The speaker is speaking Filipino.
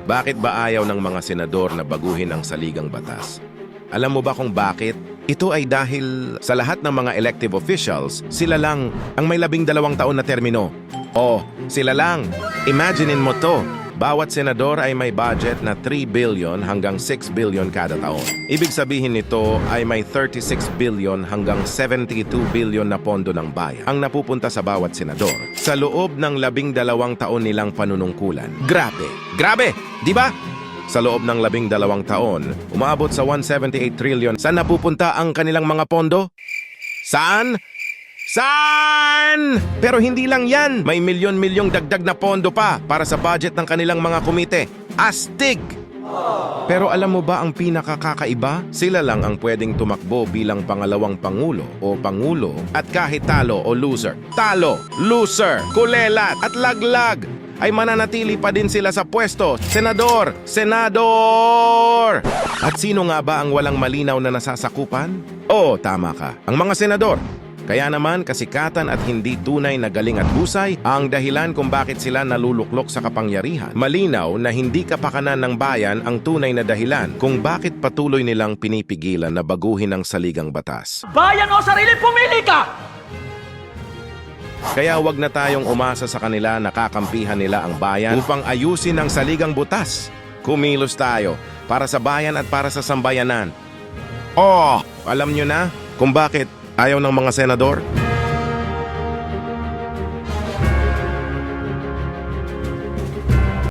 Bakit ba ayaw ng mga senador na baguhin ang saligang batas? Alam mo ba kung bakit? Ito ay dahil sa lahat ng mga elective officials, sila lang ang may 12 taon na termino. O, sila lang. Imaginein mo to. Bawat senador ay may budget na 3 billion hanggang 6 billion kada taon. Ibig sabihin nito ay may 36 billion hanggang 72 billion na pondo ng bayan ang napupunta sa bawat senador sa loob ng 12 taon nilang panunungkulan. Grabe! Grabe! Di ba? Sa loob ng 12 taon, umaabot sa 178 trillion. Saan napupunta ang kanilang mga pondo? Saan? Saan? Pero hindi lang yan. May milyon-milyong dagdag na pondo pa para sa budget ng kanilang mga komite. Astig! Pero alam mo ba ang pinakakakaiba? Sila lang ang pwedeng tumakbo bilang pangalawang pangulo o pangulo at kahit talo o loser. Talo, loser, kulelat at laglag ay mananatili pa din sila sa pwesto. Senador! Senador! At sino nga ba ang walang malinaw na nasasakupan? Oo, tama ka. Ang mga senador. Kaya naman kasikatan at hindi tunay na galing at husay ang dahilan kung bakit sila naluluklok sa kapangyarihan. Malinaw na hindi kapakanan ng bayan ang tunay na dahilan kung bakit patuloy nilang pinipigilan na baguhin ang saligang batas. Bayan o sarili, pumili ka! Kaya wag na tayong umasa sa kanila na kakampihan nila ang bayan upang ayusin ang saligang butas. Kumilos tayo para sa bayan at para sa sambayanan. Oh, alam nyo na kung bakit ayaw ng mga senador?